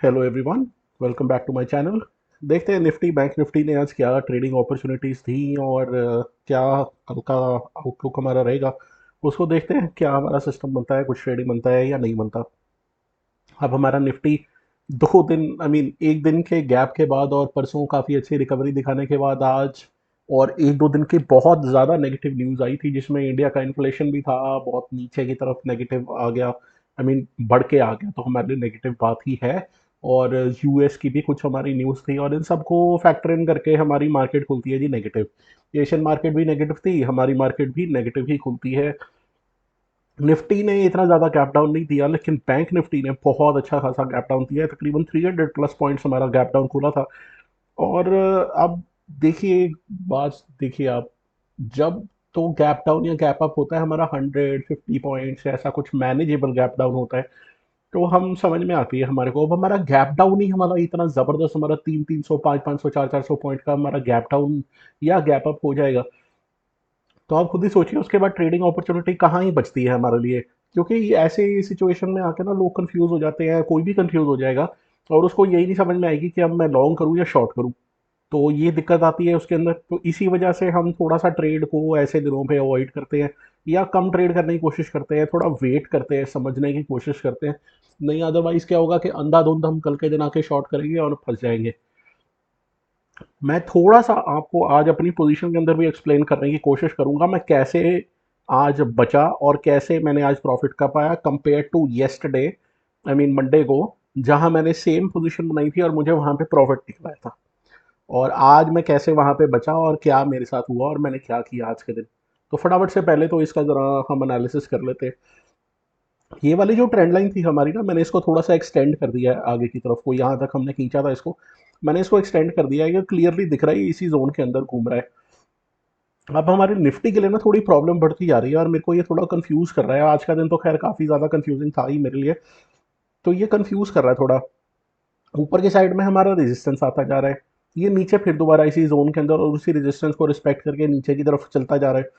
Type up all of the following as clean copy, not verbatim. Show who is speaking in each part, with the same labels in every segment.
Speaker 1: Hello everyone, welcome back to my channel. देखते हैं Nifty bank Nifty ने आज क्या ट्रेडिंग अपॉर्चुनिटीज़ दी और क्या कल का आउटलुक हमारा रहेगा। उसको देखते हैं क्या हमारा सिस्टम बनता है, कुछ ट्रेडिंग बनता है या नहीं बनता। अब हमारा निफ्टी 2 दिन एक दिन के गैप के बाद और परसों काफ़ी अच्छी रिकवरी दिखाने के बाद आज और 1-2 दिन की बहुत ज़्यादा नेगेटिव न्यूज़ आई थी, जिसमें इंडिया का इन्फ्लेशन भी था बहुत नीचे की तरफ नेगेटिव आ गया। बढ़ के आ गया, तो हमारे लिए नेगेटिव बात ही है। और यूएस की भी कुछ हमारी न्यूज़ थी और इन सबको फैक्टर इन करके हमारी मार्केट खुलती है जी नेगेटिव। एशियन मार्केट भी नेगेटिव थी, हमारी मार्केट भी नेगेटिव ही खुलती है। निफ्टी ने इतना ज़्यादा गैप डाउन नहीं दिया, लेकिन बैंक निफ्टी ने बहुत अच्छा खासा गैप डाउन दिया है। तकरीबन 300 प्लस पॉइंट्स हमारा गैप डाउन खुला था। और अब देखिए, बात देखिए आप, जब तो गैप डाउन या गैप अप होता है हमारा 150 पॉइंट्स ऐसा कुछ मैनेजेबल गैप डाउन होता है, तो हम समझ में आती है हमारे को। अब हमारा गैप डाउन ही हमारा इतना ज़बरदस्त, हमारा 300 500 400 पॉइंट का हमारा गैप डाउन या गैप अप हो जाएगा, तो आप खुद ही सोचिए उसके बाद ट्रेडिंग अपॉर्चुनिटी कहाँ ही बचती है हमारे लिए। क्योंकि ऐसे सिचुएशन में आके ना लोग कंफ्यूज हो जाते हैं, कोई भी कंफ्यूज हो जाएगा और उसको यही नहीं समझ में आएगी कि अब मैं लॉन्ग करूँ या शॉर्ट करूँ। तो ये दिक्कत आती है उसके अंदर। तो इसी वजह से हम थोड़ा सा ट्रेड को ऐसे दिनों पे अवॉइड करते हैं या कम ट्रेड करने की कोशिश करते हैं, थोड़ा वेट करते हैं, समझने की कोशिश करते हैं। नहीं, अदरवाइज क्या होगा कि अंधाधुंध हम कल के दिन आके शॉर्ट करेंगे और फंस जाएंगे। मैं थोड़ा सा आपको आज अपनी पोजीशन के अंदर भी एक्सप्लेन करने की कोशिश करूंगा, मैं कैसे आज बचा और कैसे मैंने आज प्रॉफिट का पाया कंपेयर टू येस्टरडे, मंडे को, जहां मैंने सेम पोजीशन बनाई थी और मुझे वहां पे प्रॉफिट निकला था। और आज मैं कैसे वहां पे बचा और क्या मेरे साथ हुआ और मैंने क्या किया आज के दिन। तो फटाफट से पहले तो इसका ज़रा हम एनालिसिस कर लेते हैं। ये वाली जो ट्रेंड लाइन थी हमारी ना, मैंने इसको थोड़ा सा एक्सटेंड कर दिया है आगे की तरफ को, यहाँ तक हमने खींचा था इसको, मैंने इसको एक्सटेंड कर दिया है। ये क्लियरली दिख रहा है, इसी जोन के अंदर घूम रहा है। अब हमारे निफ्टी के लिए ना थोड़ी प्रॉब्लम बढ़ती जा रही है और मेरे को ये थोड़ा कंफ्यूज कर रहा है। आज का दिन तो खैर काफ़ी ज़्यादा कंफ्यूजिंग था ही मेरे लिए, तो ये कंफ्यूज कर रहा है थोड़ा। ऊपर के साइड में हमारा रेजिस्टेंस आता जा रहा है, ये नीचे फिर दोबारा इसी जोन के अंदर और उसी रेजिस्टेंस को रिस्पेक्ट करके नीचे की तरफ चलता जा रहा है।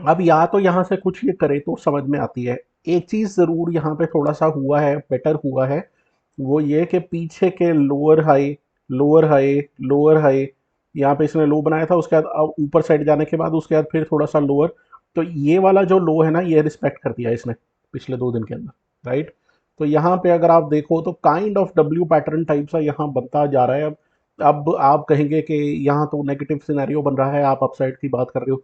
Speaker 1: अब या तो यहाँ से कुछ ये करे तो समझ में आती है। एक चीज़ ज़रूर यहाँ पे थोड़ा सा हुआ है, बेटर हुआ है, वो ये कि पीछे के lower high, lower high, lower high, यहाँ पे इसने लो बनाया था, उसके बाद अब ऊपर साइड जाने के बाद उसके बाद फिर थोड़ा सा लोअर। तो ये वाला जो लो है ना, ये रिस्पेक्ट कर दिया इसने पिछले 2 दिन के अंदर, राइट। तो यहाँ पे अगर आप देखो तो kind of W pattern type सा यहाँ बनता जा रहा है। अब आप कहेंगे कि यहाँ तो नेगेटिव सिनेरियो बन रहा है, आप अपसाइड की बात कर रहे हो।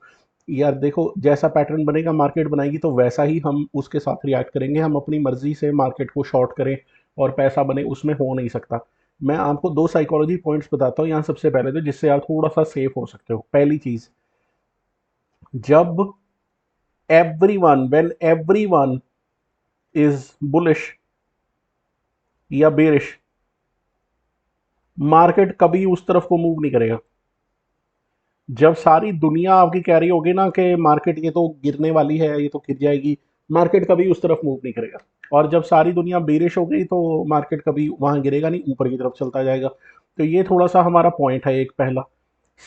Speaker 1: यार देखो, जैसा पैटर्न बनेगा मार्केट बनाएगी तो वैसा ही हम उसके साथ रिएक्ट करेंगे। हम अपनी मर्जी से मार्केट को शॉर्ट करें और पैसा बने, उसमें हो नहीं सकता। मैं आपको 2 साइकोलॉजी पॉइंट्स बताता हूँ यहाँ सबसे पहले, तो जिससे आप थोड़ा सा सेफ हो सकते हो। पहली चीज, जब एवरी वन इज बुलिश या बेरिश, मार्केट कभी उस तरफ को मूव नहीं करेगा। जब सारी दुनिया आपकी कह रही होगी ना कि मार्केट ये तो गिरने वाली है, ये तो गिर जाएगी, मार्केट कभी उस तरफ मूव नहीं करेगा। और जब सारी दुनिया बेरिश हो गई तो मार्केट कभी वहां गिरेगा नहीं, ऊपर की तरफ चलता जाएगा। तो ये थोड़ा सा हमारा पॉइंट है एक पहला।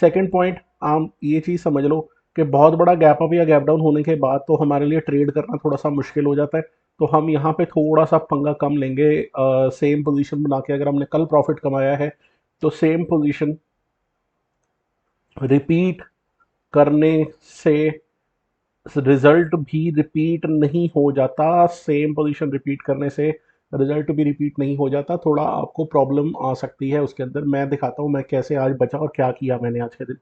Speaker 1: सेकंड पॉइंट, आप ये चीज़ समझ लो कि बहुत बड़ा गैप अप या गैप डाउन होने के बाद तो हमारे लिए ट्रेड करना थोड़ा सा मुश्किल हो जाता है। तो हम यहाँ पे थोड़ा सा पंगा कम लेंगे। सेम पोजीशन बना के अगर हमने कल प्रॉफिट कमाया है तो सेम पोजीशन रिपीट करने से रिजल्ट भी रिपीट नहीं हो जाता। सेम पोजीशन रिपीट करने से रिजल्ट भी रिपीट नहीं हो जाता, थोड़ा आपको प्रॉब्लम आ सकती है उसके अंदर। मैं दिखाता हूँ मैं कैसे आज बचा और क्या किया मैंने आज के दिन।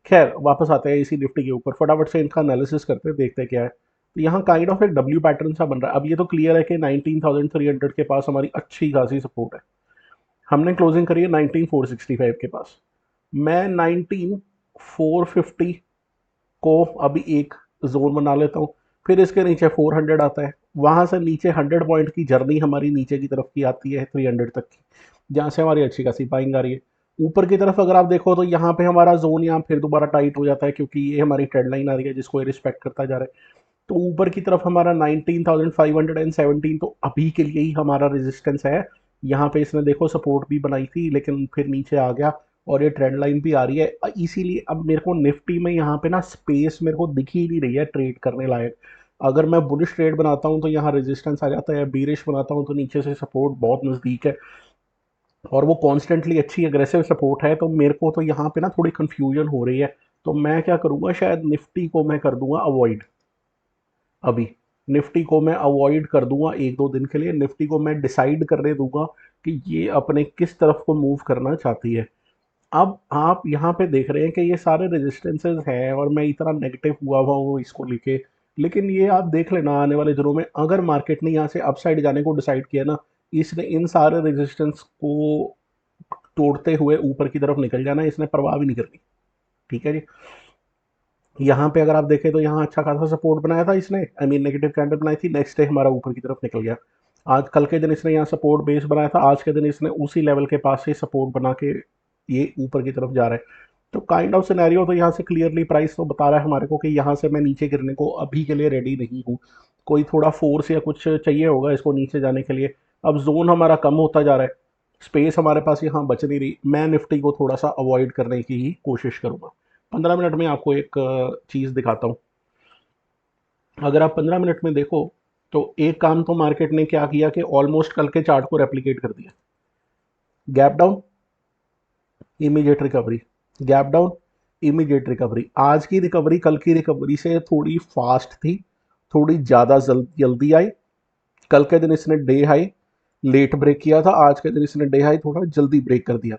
Speaker 1: खैर, वापस आते हैं इसी निफ्टी के ऊपर, फटाफट से इनका एनालिसिस करते हैं, देखते हैं क्या है। तो यहाँ काइंड ऑफ एक डब्ल्यू पैटर्न सा बन रहा है। अब ये तो क्लियर है कि 19,300 के पास हमारी अच्छी खासी सपोर्ट है। हमने क्लोजिंग करी है 19,465 के पास। मैं 19,450 को अभी एक जोन बना लेता हूँ। फिर इसके नीचे 400 आता है, वहां से नीचे 100 पॉइंट की जर्नी हमारी नीचे की तरफ की आती है 300 तक की, जहाँ से हमारी अच्छी खासी बाइंग आ रही है। ऊपर की तरफ अगर आप देखो तो यहाँ पे हमारा जोन यहाँ फिर दोबारा टाइट हो जाता है, क्योंकि ये हमारी ट्रेड लाइन आ रही है जिसको ये रिस्पेक्ट करता जा रहा है। तो ऊपर की तरफ हमारा 19,517 तो अभी के लिए ही हमारा रेजिस्टेंस है। यहाँ पे इसने देखो सपोर्ट भी बनाई थी लेकिन फिर नीचे आ गया और ये ट्रेंड लाइन भी आ रही है। इसीलिए अब मेरे को निफ्टी में यहाँ पे ना स्पेस मेरे को दिख ही नहीं रही है ट्रेड करने लायक। अगर मैं बुलिश ट्रेड बनाता हूँ तो यहाँ रेजिस्टेंस आ जाता है, बीरिश बनाता हूँ तो नीचे से सपोर्ट बहुत नज़दीक है और वो कॉन्स्टेंटली अच्छी अग्रेसिव सपोर्ट है। तो मेरे को तो यहाँ पे ना थोड़ी कन्फ्यूजन हो रही है। तो मैं क्या करूँगा, शायद निफ्टी को मैं कर दूंगा अवॉइड अभी। निफ्टी को मैं अवॉइड कर दूंगा एक दो दिन के लिए। निफ्टी को मैं डिसाइड करने दूंगा कि ये अपने किस तरफ को मूव करना चाहती है। अब आप यहाँ पे देख रहे हैं कि ये सारे रेजिस्टेंसेज हैं और मैं इतना नेगेटिव हुआ हूँ इसको लेके। लेकिन ये आप देख लेना आने वाले दिनों में अगर मार्केट ने यहाँ से अपसाइड जाने को डिसाइड किया ना, इसने इन सारे रेजिस्टेंस को तोड़ते हुए ऊपर की तरफ निकल जाना, इसने परवाह भी नहीं करनी। ठीक है जी। यहाँ पे अगर आप देखें तो यहाँ अच्छा खासा सपोर्ट बनाया था इसने, आई मीन नेगेटिव कैंडल बनाई थी, नेक्स्ट डे हमारा ऊपर की तरफ निकल गया। आज कल के दिन इसने यहाँ सपोर्ट बेस बनाया था, आज के दिन इसने उसी लेवल के पास से सपोर्ट बना के ये ऊपर की तरफ जा रहा है। तो काइंड ऑफ सिनेरियो तो यहाँ से क्लियरली प्राइस तो बता रहा है हमारे को कि यहाँ से मैं नीचे गिरने को अभी के लिए रेडी नहीं हूँ। कोई थोड़ा फोर्स या कुछ चाहिए होगा इसको नीचे जाने के लिए। अब जोन हमारा कम होता जा रहा है, स्पेस हमारे पास यहाँ बच नहीं रही। मैं निफ्टी को थोड़ा सा अवॉइड करने की ही कोशिश करूँगा। 15 मिनट में आपको एक चीज़ दिखाता हूँ। अगर आप 15 मिनट में देखो तो एक काम तो मार्केट ने क्या किया कि ऑलमोस्ट कल के चार्ट को रेप्लिकेट कर दिया। Gap down, immediate recovery, gap down, immediate recovery. आज की रिकवरी कल की रिकवरी से थोड़ी फास्ट थी, थोड़ी ज़्यादा जल्दी आई। कल के दिन इसने डे हाई लेट ब्रेक किया था, आज के दिन इसने डे हाई थोड़ा जल्दी ब्रेक कर दिया।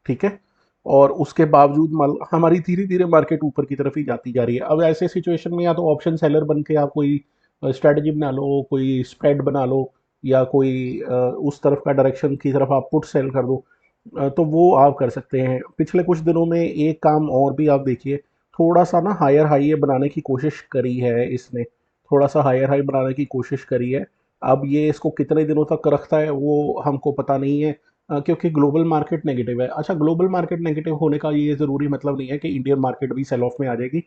Speaker 1: ठीक है। और उसके बावजूद हमारी धीरे धीरे मार्केट ऊपर की तरफ ही जाती जा रही है। अब ऐसे सिचुएशन में या तो ऑप्शन सेलर बन के आप कोई स्ट्रेटजी बना लो, कोई स्प्रेड बना लो, या कोई उस तरफ का डायरेक्शन की तरफ आप पुट सेल कर दो। तो वो आप कर सकते हैं। पिछले कुछ दिनों में एक काम और भी आप देखिए, थोड़ा सा ना हायर हाई ये बनाने की कोशिश करी है इसने, थोड़ा सा हायर हाई बनाने की कोशिश करी है। अब ये इसको कितने दिनों तक रखता है वो हमको पता नहीं है, क्योंकि ग्लोबल मार्केट नेगेटिव है। अच्छा, ग्लोबल मार्केट नेगेटिव होने का ये ज़रूरी मतलब नहीं है कि इंडियन मार्केट भी सेल ऑफ में आ जाएगी।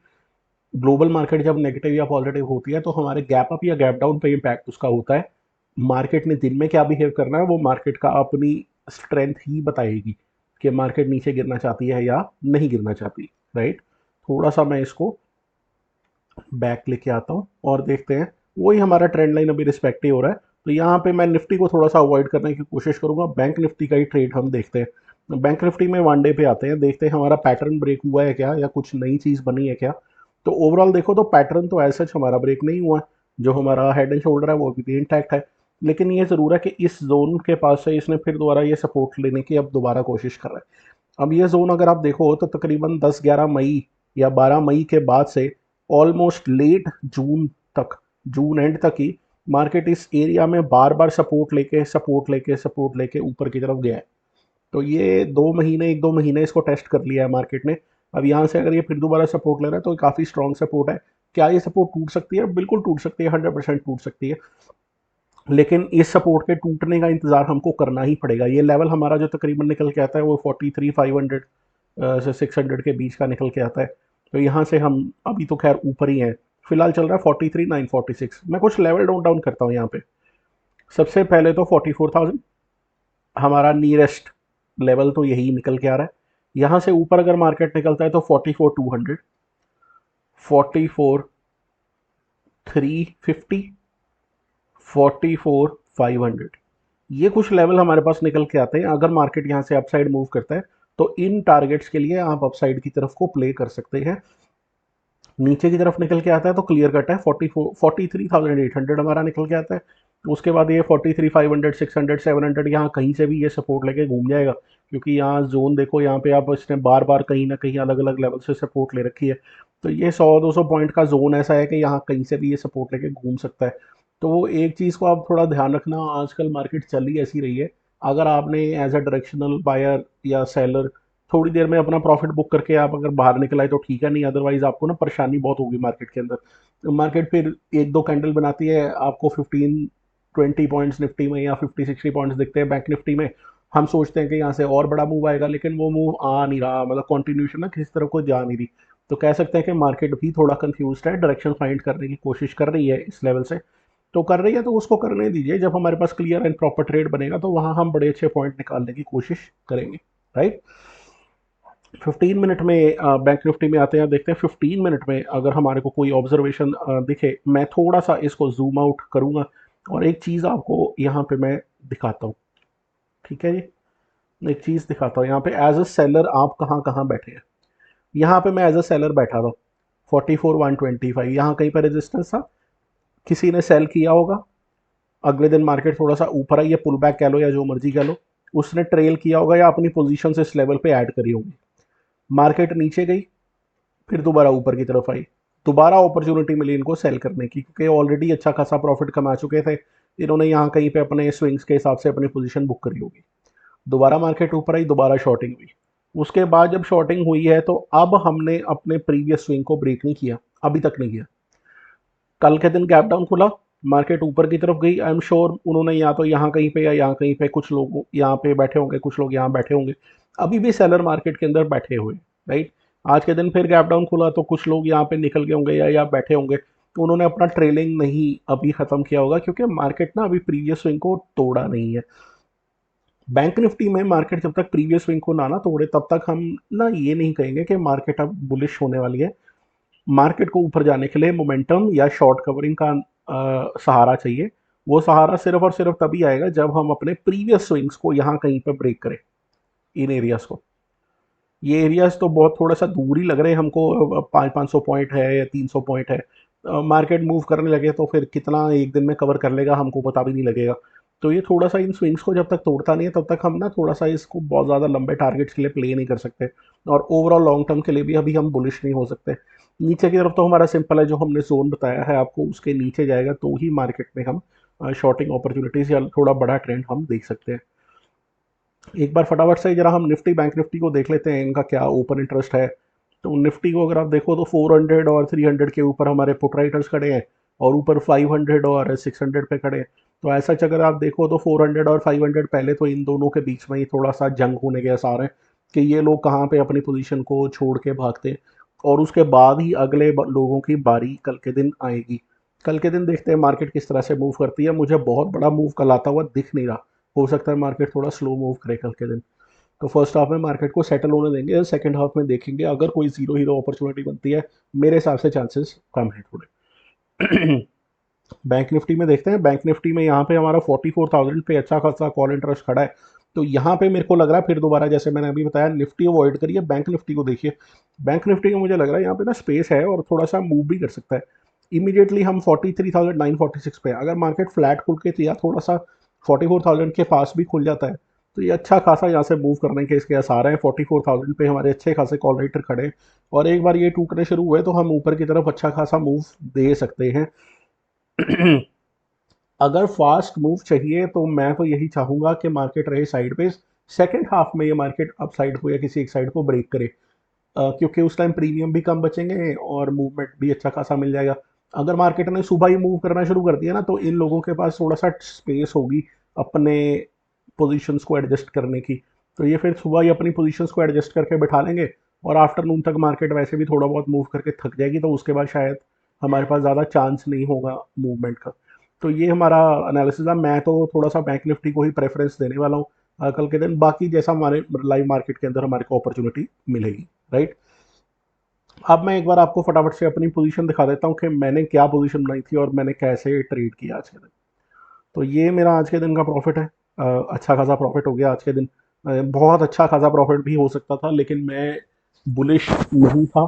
Speaker 1: ग्लोबल मार्केट जब नेगेटिव या पॉजिटिव होती है तो हमारे गैप अप या गैप डाउन पे इम्पैक्ट उसका होता है। मार्केट ने दिन में क्या बिहेव करना है वो मार्केट का अपनी स्ट्रेंथ ही बताएगी कि मार्केट नीचे गिरना चाहती है या नहीं गिरना चाहती। राइट। थोड़ा सा मैं इसको बैक लेके आता हूँ और देखते हैं। वही हमारा ट्रेंड लाइन अभी रिस्पेक्ट ही हो रहा है। तो यहाँ पे मैं निफ्टी को थोड़ा सा अवॉइड करने की कोशिश करूंगा। बैंक निफ्टी का ही ट्रेड हम देखते हैं। बैंक निफ्टी में वन डे पे आते हैं, देखते हैं हमारा पैटर्न ब्रेक हुआ है क्या या कुछ नई चीज़ बनी है क्या। तो ओवरऑल देखो तो पैटर्न तो ऐसा हमारा ब्रेक नहीं हुआ है। जो हमारा हेड एंड शोल्डर है वो भी इंटैक्ट है। लेकिन ये ज़रूर है कि इस जोन के पास से इसने फिर दोबारा ये सपोर्ट लेने की अब दोबारा कोशिश कर रहा है। अब ये जोन अगर आप देखो तो तकरीबन 10-11 मई या 12 मई के बाद से ऑलमोस्ट लेट जून तक, जून एंड तक ही मार्केट इस एरिया में बार बार सपोर्ट लेके ऊपर की तरफ गया है। तो ये 2 महीने, 1-2 महीने इसको टेस्ट कर लिया है मार्केट ने। अब यहाँ से अगर ये फिर दोबारा सपोर्ट ले रहा है तो काफ़ी स्ट्रॉन्ग सपोर्ट है। क्या ये सपोर्ट टूट सकती है? बिल्कुल टूट सकती है, 100% टूट सकती है। लेकिन इस सपोर्ट के टूटने का इंतज़ार हमको करना ही पड़ेगा। ये लेवल हमारा जो तकरीबन निकल के आता है वो 43,500 से 600 के बीच का निकल के आता है। तो यहाँ से हम अभी तो खैर ऊपर ही हैं। फिलहाल चल रहा है 43,946। मैं कुछ लेवल डाउन डाउन करता हूँ यहाँ पे। सबसे पहले तो 44,000 हमारा नियरेस्ट लेवल तो यही निकल के आ रहा है। यहाँ से ऊपर अगर मार्केट निकलता है तो 44,200, 44,350, 44,500, ये कुछ लेवल हमारे पास निकल के आते हैं। अगर मार्केट यहाँ से अपसाइड मूव करता है तो इन टारगेट्स के लिए आप अपसाइड की तरफ को प्ले कर सकते हैं। नीचे की तरफ निकल के आता है तो क्लियर कट है 43,800 हमारा निकल के आता है। उसके बाद ये 43,500, 600, 700 यहाँ कहीं से भी ये सपोर्ट लेके घूम जाएगा। क्योंकि यहाँ जोन देखो, यहाँ पे आप इसने बार बार कहीं ना कहीं अलग अलग लेवल से सपोर्ट ले रखी है। तो ये 100-200 पॉइंट का जोन ऐसा है कि यहाँ कहीं से भी ये सपोर्ट लेके घूम सकता है। तो एक चीज़ को आप थोड़ा ध्यान रखना, आजकल मार्केट चल ही ऐसी रही है। अगर आपने एज अ डायरेक्शनल बायर या सेलर थोड़ी देर में अपना प्रॉफिट बुक करके आप अगर बाहर निकल आए तो ठीक है, नहीं अदरवाइज आपको ना परेशानी बहुत होगी मार्केट के अंदर। तो मार्केट फिर एक दो कैंडल बनाती है, आपको 15-20 पॉइंट्स निफ्टी में या 50-60 पॉइंट्स दिखते हैं बैंक निफ्टी में। हम सोचते हैं कि यहाँ से और बड़ा मूव आएगा, लेकिन वो मूव आ नहीं रहा, मतलब कॉन्टिन्यूशन ना किसी तरह को जा नहीं रही। तो कह सकते हैं कि मार्केट भी थोड़ा कंफ्यूज है, डायरेक्शन फाइंड करने की कोशिश कर रही है इस लेवल से। तो कर रही है तो उसको करने दीजिए। जब हमारे पास क्लियर एंड प्रॉपर ट्रेड बनेगा तो वहाँ हम बड़े अच्छे पॉइंट निकालने की कोशिश करेंगे। राइट। 15 मिनट में बैंक निफ्टी में आते हैं, देखते हैं 15 मिनट में अगर हमारे को कोई ऑब्जर्वेशन दिखे। मैं थोड़ा सा इसको जूम आउट करूँगा और एक चीज़ आपको यहाँ पे मैं दिखाता हूँ। ठीक है जी, एक चीज़ दिखाता हूँ यहाँ पे एज अ सेलर आप कहाँ कहाँ बैठे हैं। यहाँ पे मैं एज अ सेलर बैठा था 44,125, यहाँ कहीं पर रेजिस्टेंस था, किसी ने सेल किया होगा। अगले दिन मार्केट थोड़ा सा ऊपर आई, या पुल बैक कह लो या जो मर्जी कह लो, उसने ट्रेल किया होगा या अपनी पोजीशन इस लेवल पे ऐड करी होगी। मार्केट नीचे गई, फिर दोबारा ऊपर की तरफ आई, दोबारा अपॉर्चुनिटी मिली इनको सेल करने की, क्योंकि ऑलरेडी अच्छा खासा प्रॉफिट कमा चुके थे इन्होंने, यहाँ कहीं पे अपने स्विंग्स के हिसाब से अपनी पोजीशन बुक करी होगी। दोबारा मार्केट ऊपर आई, दोबारा शॉर्टिंग हुई। उसके बाद जब शॉर्टिंग हुई है तो अब हमने अपने प्रीवियस स्विंग को ब्रेक नहीं किया, अभी तक नहीं किया। कल के दिन गैप डाउन खुला, मार्केट ऊपर की तरफ गई। आई एम श्योर उन्होंने या तो यहाँ कहीं पे या यहाँ कहीं पे, कुछ लोग यहाँ पे बैठे होंगे, कुछ लोग यहाँ बैठे होंगे, अभी भी सेलर मार्केट के अंदर बैठे हुए, राइट। आज के दिन फिर गैप डाउन खुला तो कुछ लोग यहाँ पे निकल गए होंगे या यहाँ बैठे होंगे, तो उन्होंने अपना ट्रेलिंग नहीं अभी खत्म किया होगा, क्योंकि मार्केट ना अभी प्रीवियस स्विंग को तोड़ा नहीं है। बैंक निफ्टी में मार्केट जब तक प्रीवियस स्विंग को ना तोड़े तब तक हम ना ये नहीं कहेंगे कि मार्केट अब बुलिश होने वाली है। मार्केट को ऊपर जाने के लिए मोमेंटम या शॉर्ट कवरिंग का सहारा चाहिए। वो सहारा सिर्फ और सिर्फ तभी आएगा जब हम अपने प्रीवियस स्विंग्स को यहाँ कहीं पर ब्रेक करें, इन एरियाज को। ये एरियाज तो बहुत थोड़ा सा दूर ही लग रहे हैं हमको, 500 500 पॉइंट है या 300 पॉइंट है। मार्केट मूव करने लगे तो फिर कितना एक दिन में कवर कर लेगा हमको पता भी नहीं लगेगा। तो ये थोड़ा सा इन स्विंग्स को जब तक तोड़ता नहीं है तब तक हम ना थोड़ा सा इसको बहुत ज़्यादा लंबे टारगेट्स के लिए प्ले नहीं कर सकते, और ओवरऑल लॉन्ग टर्म के लिए भी अभी हम बुलिश नहीं हो सकते। नीचे की तरफ तो हमारा सिंपल है, जो हमने जोन बताया है आपको उसके नीचे जाएगा तो ही मार्केट में हम शॉर्टिंग अपॉर्चुनिटीज़ या थोड़ा बड़ा ट्रेंड हम देख सकते हैं। एक बार फटाफट से जरा हम निफ्टी बैंक निफ्टी को देख लेते हैं, इनका क्या ओपन इंटरेस्ट है। तो निफ्टी को अगर आप देखो तो 400 और 300 के ऊपर हमारे पुट राइटर्स खड़े हैं, और ऊपर 500 और 600 पे खड़े हैं। तो ऐसा अगर आप देखो तो 400 और 500 पहले तो इन दोनों के बीच में ही थोड़ा सा जंग होने के आसार हैं कि ये लोग कहाँ पे अपनी पोजीशन को छोड़ के भागते हैं, और उसके बाद ही अगले लोगों की बारी कल के दिन आएगी। कल के दिन देखते हैं मार्केट किस तरह से मूव करती है। मुझे बहुत बड़ा मूव कल आता हुआ दिख नहीं रहा, हो सकता है मार्केट थोड़ा स्लो मूव करे कल के दिन। तो फर्स्ट हाफ में मार्केट को सेटल होने देंगे, सेकंड हाफ में देखेंगे अगर कोई जीरो हीरो अपॉर्चुनिटी बनती है। मेरे हिसाब से चांसेस कम है थोड़े। बैंक निफ्टी में देखते हैं, बैंक निफ्टी में यहाँ पे हमारा 44,000 पे अच्छा खासा कॉल इंटरेस्ट खड़ा है। तो यहाँ पे मेरे को लग रहा है फिर दोबारा, जैसे मैंने अभी बताया, निफ्टी अवॉइड करिए, बैंक निफ्टी को देखिए। बैंक निफ्टी का मुझे लग रहा है यहाँ पे ना स्पेस है और थोड़ा सा मूव भी कर सकता है। इमीडिएटली हम 43,946 पे, अगर मार्केट फ्लैट खुल के या थोड़ा सा 44,000 के पास भी खुल जाता है तो ये अच्छा खासा यहाँ से मूव करने के इसके आसार हैं। 44,000 पे हमारे अच्छे खासे कॉल रेटर खड़े हैं, और एक बार ये टूटने शुरू हुए तो हम ऊपर की तरफ अच्छा खासा मूव दे सकते हैं। अगर फास्ट मूव चाहिए तो मैं तो यही चाहूंगा कि मार्केट रहे साइड पे, सेकेंड हाफ में ये मार्केट अप साइड को या किसी एक साइड को ब्रेक करे, क्योंकि उस टाइम प्रीमियम भी कम बचेंगे और मूवमेंट भी अच्छा खासा मिल जाएगा। अगर मार्केट ने सुबह ही मूव करना शुरू कर दिया ना तो इन लोगों के पास थोड़ा सा स्पेस होगी अपने पोजीशंस को एडजस्ट करने की। तो ये फिर सुबह ही अपनी पोजीशंस को एडजस्ट करके बैठा लेंगे, और आफ्टरनून तक मार्केट वैसे भी थोड़ा बहुत मूव करके थक जाएगी, तो उसके बाद शायद हमारे पास ज़्यादा चांस नहीं होगा मूवमेंट का। तो ये हमारा एनालिसिस है। मैं तो थोड़ा सा बैंक निफ्टी को ही प्रेफरेंस देने वाला हूँ कल के दिन, बाकी जैसा हमारे लाइव मार्केट के अंदर हमारे को अपॉर्चुनिटी मिलेगी, राइट। अब मैं एक बार आपको फटाफट से अपनी पोजीशन दिखा देता हूँ कि मैंने क्या पोजीशन बनाई थी और मैंने कैसे ट्रेड किया आज के दिन। तो ये मेरा आज के दिन का प्रॉफिट है। अच्छा खासा प्रॉफिट हो गया आज के दिन। बहुत अच्छा खासा प्रॉफिट भी हो सकता था, लेकिन मैं बुलिश नहीं था,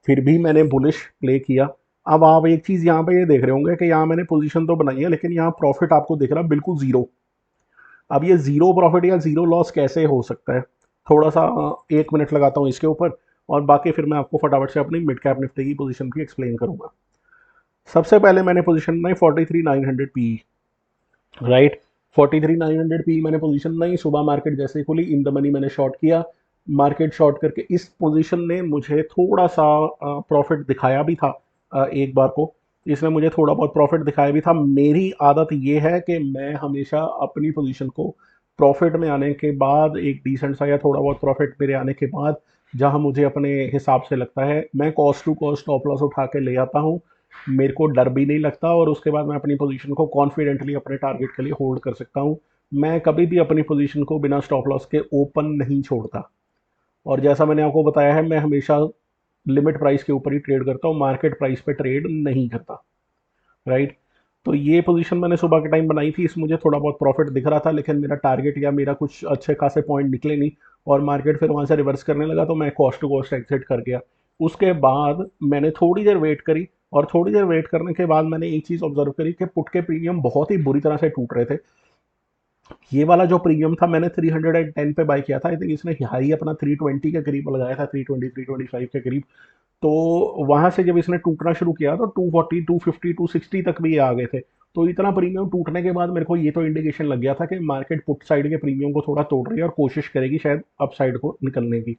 Speaker 1: फिर भी मैंने बुलिश प्ले किया। अब आप एक चीज़ यहाँ पे ये देख रहे होंगे कि यहाँ मैंने पोजीशन तो बनाई है लेकिन यहाँ प्रॉफिट आपको दिख रहा है बिल्कुल ज़ीरो। अब ये ज़ीरो प्रॉफिट या ज़ीरो लॉस कैसे हो सकता है, थोड़ा सा 1 मिनट लगाता हूँ इसके ऊपर, और बाकी फिर मैं आपको फटाफट से अपनी मिड कैप निफ्टी की पोजीशन भी एक्सप्लेन करूंगा। सबसे पहले मैंने पोजीशन बनाई 43,900 पी, राइट। 43,900 पी मैंने पोजीशन बनाई। सुबह मार्केट जैसे ही खुली इन द मनी मैंने शॉर्ट किया। मार्केट शॉर्ट करके इस पोजीशन ने मुझे थोड़ा सा प्रॉफिट दिखाया भी था, एक बार को इसने मुझे थोड़ा बहुत प्रॉफिट दिखाया भी था। मेरी आदत ये है कि मैं हमेशा अपनी पोजीशन को प्रॉफिट में आने के बाद, एक डिसेंट सा या थोड़ा बहुत प्रॉफिट मेरे आने के बाद, जहां मुझे अपने हिसाब से लगता है, मैं cost to cost stop loss उठा के ले आता हूँ। मेरे को डर भी नहीं लगता, और उसके बाद मैं अपनी पोजीशन को कॉन्फिडेंटली अपने टारगेट के लिए होल्ड कर सकता हूँ। मैं कभी भी अपनी पोजीशन को बिना स्टॉप लॉस के ओपन नहीं छोड़ता। और जैसा मैंने आपको बताया है, मैं हमेशा लिमिट प्राइस के ऊपर ही ट्रेड करता हूँ, मार्केट प्राइस पे ट्रेड नहीं करता, राइट। तो ये पोजीशन मैंने सुबह के टाइम बनाई थी, इसमें मुझे थोड़ा बहुत प्रॉफिट दिख रहा था, लेकिन मेरा टारगेट या मेरा कुछ अच्छे खासे पॉइंट निकले नहीं, और मार्केट फिर वहाँ से रिवर्स करने लगा, तो मैं कॉस्ट टू कॉस्ट एग्जिट कर गया। उसके बाद मैंने थोड़ी देर वेट करी, और थोड़ी देर वेट करने के बाद मैंने एक चीज़ ऑब्जर्व करी कि पुट के प्रीमियम बहुत ही बुरी तरह से टूट रहे थे। ये वाला जो प्रीमियम था मैंने 310 पे बाय किया था, आई थिंक इसने हाई अपना 320 के करीब लगाया था, 320 325 के करीब। तो वहां से जब इसने टूटना शुरू किया तो 240 250 260 तक भी ये आ गए थे। तो इतना प्रीमियम टूटने के बाद मेरे को ये तो इंडिकेशन लग गया था कि मार्केट पुट साइड के प्रीमियम को थोड़ा तोड़ रही है और कोशिश करेगी शायद अप साइड को निकलने की।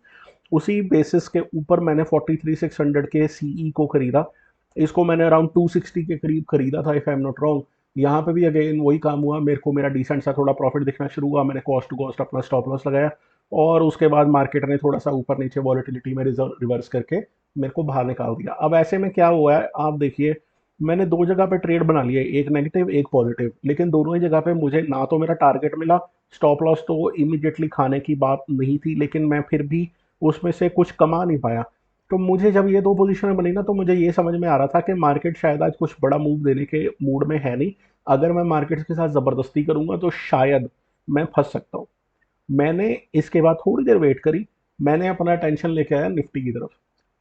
Speaker 1: उसी बेसिस के ऊपर मैंने 43600 के सीई को खरीदा। इसको मैंने अराउंड 260 के करीब खरीदा था, if I am not wrong. यहाँ पे भी अगेन वही काम हुआ, मेरे को मेरा डिसेंट सा थोड़ा प्रॉफिट दिखना शुरू हुआ, मैंने कॉस्ट टू कॉस्ट अपना स्टॉप लॉस लगाया, और उसके बाद मार्केट ने थोड़ा सा ऊपर नीचे वॉलेटिलिटी में रिवर्स करके मेरे को बाहर निकाल दिया। अब ऐसे में क्या हुआ है आप देखिए, मैंने दो जगह पे ट्रेड बना लिए, एक नेगेटिव एक पॉजिटिव, लेकिन दोनों ही जगह पे मुझे ना तो मेरा टारगेट मिला, स्टॉप लॉस तो इमीडिएटली खाने की बात नहीं थी, लेकिन मैं फिर भी उसमें से कुछ कमा नहीं पाया। तो मुझे जब ये दो पोजीशन बनी ना, तो मुझे ये समझ में आ रहा था कि मार्केट शायद आज कुछ बड़ा मूव देने के मूड में है नहीं। अगर मैं मार्केट के साथ ज़बरदस्ती करूंगा तो शायद मैं फंस सकता हूँ। मैंने इसके बाद थोड़ी देर वेट करी, मैंने अपना टेंशन लेके आया निफ्टी की तरफ।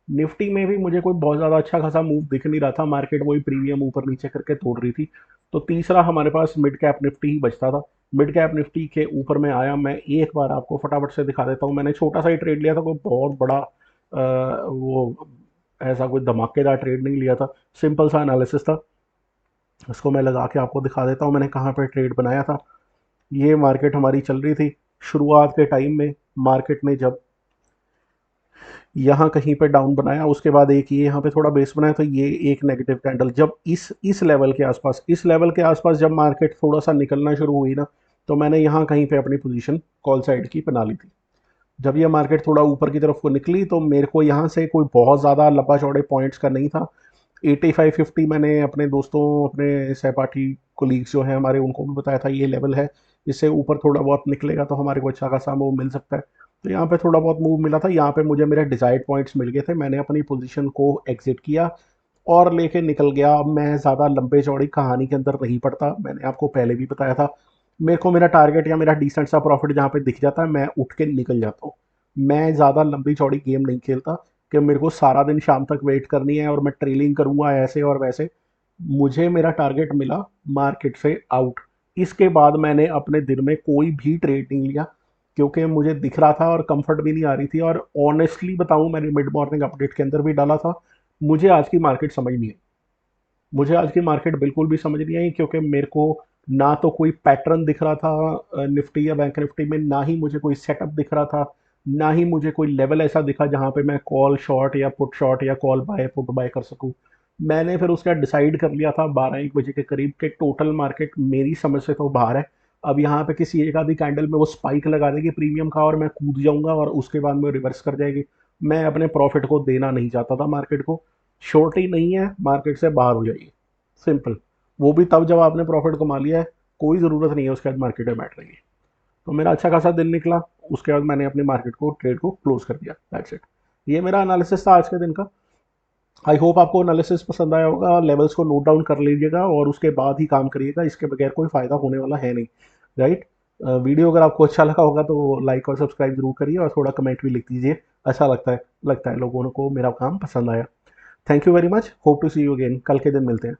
Speaker 1: निफ्टी में भी मुझे कोई बहुत ज़्यादा अच्छा खासा मूव दिख नहीं रहा था, मार्केट वही प्रीमियम ऊपर नीचे करके तोड़ रही थी। तो तीसरा हमारे पास मिड कैप निफ्टी ही बचता था। मिड कैप निफ्टी के ऊपर में आया, मैं एक बार आपको फटाफट से दिखा देता हूँ। मैंने छोटा सा ही ट्रेड लिया था, कोई बहुत बड़ा वो ऐसा कोई धमाकेदार ट्रेड नहीं लिया था, सिंपल सा एनालिसिस था। इसको मैं लगा के आपको दिखा देता हूँ मैंने कहाँ पे ट्रेड बनाया था। ये मार्केट हमारी चल रही थी शुरुआत के टाइम में, मार्केट ने जब यहाँ कहीं पे डाउन बनाया, उसके बाद एक ये यहाँ पे थोड़ा बेस बनाया, तो ये एक नेगेटिव कैंडल जब इस लेवल के आसपास, इस लेवल के आसपास जब मार्केट थोड़ा सा निकलना शुरू हुई ना, तो मैंने यहाँ कहीं पे अपनी पोजीशन कॉल साइड की बना ली थी। जब ये मार्केट थोड़ा ऊपर की तरफ को निकली, तो मेरे को यहाँ से कोई बहुत ज़्यादा लंबा चौड़े पॉइंट्स का नहीं था। 85 50 मैंने अपने दोस्तों, अपने सहपाठी कोलीग्स जो हैं हमारे, उनको भी बताया था ये लेवल है, इससे ऊपर थोड़ा बहुत निकलेगा तो हमारे को अच्छा खासा मूव मिल सकता है। तो यहाँ पे थोड़ा बहुत मूव मिला था, यहाँ पे मुझे मेरे डिजायर्ड पॉइंट्स मिल गए थे, मैंने अपनी पोजीशन को एग्जिट किया और लेके निकल गया। अब मैं ज़्यादा लंबे चौड़ी कहानी के अंदर नहीं पड़ता, मैंने आपको पहले भी बताया था। मेरे को मेरा टारगेट या मेरा डिसेंट सा प्रॉफिट जहाँ पे दिख जाता है, मैं उठ के निकल जाता हूँ। मैं ज़्यादा लंबी चौड़ी गेम नहीं खेलता कि मेरे को सारा दिन शाम तक वेट करनी है और मैं ट्रेलिंग करूँगा ऐसे और वैसे। मुझे मेरा टारगेट मिला मार्केट से आउट, इसके बाद मैंने अपने दिन में कोई भी ट्रेड नहीं लिया, क्योंकि मुझे दिख रहा था और कंफर्ट भी नहीं आ रही थी। और ऑनेस्टली बताऊं, मैंने मिड मॉर्निंग अपडेट के अंदर भी डाला था, मुझे आज की मार्केट समझ नहीं आई। मुझे आज की मार्केट बिल्कुल भी समझ नहीं आई, क्योंकि मेरे को ना तो कोई पैटर्न दिख रहा था निफ्टी या बैंक निफ्टी में, ना ही मुझे कोई सेटअप दिख रहा था, ना ही मुझे कोई लेवल ऐसा दिखा जहां पे मैं कॉल शॉर्ट या पुट शॉर्ट या कॉल बाय पुट बाय कर सकूं। मैंने फिर उसका डिसाइड कर लिया था 12 1 बजे के करीब के टोटल मार्केट मेरी समझ से तो बाहर है। अब यहाँ पे किसी एक आधी कैंडल में वो स्पाइक लगा देगी प्रीमियम का और मैं कूद जाऊंगा और उसके बाद में रिवर्स कर जाएगी। मैं अपने प्रॉफिट को देना नहीं चाहता था मार्केट को। शॉर्ट ही नहीं है, मार्केट से बाहर हो जाइए, सिंपल। वो भी तब जब आपने प्रॉफिट कमा लिया है, कोई ज़रूरत नहीं है उसके बाद मार्केट में बैठ रही है। तो मेरा अच्छा खासा दिन निकला, उसके बाद मैंने अपनी मार्केट को ट्रेड को क्लोज कर दिया, दैट्स इट। ये मेरा एनालिसिस था आज के दिन का। आई होप आपको एनालिसिस पसंद आया होगा, लेवल्स को नोट डाउन कर लीजिएगा और उसके बाद ही काम करिएगा, इसके बगैर कोई फ़ायदा होने वाला है नहीं, राइट। वीडियो अगर आपको अच्छा लगा होगा तो लाइक और सब्सक्राइब जरूर करिए, और थोड़ा कमेंट भी लिख दीजिए, अच्छा लगता है लोगों को मेरा काम पसंद आया। Thank you very much, hope to see you again, कल के दिन मिलते हैं।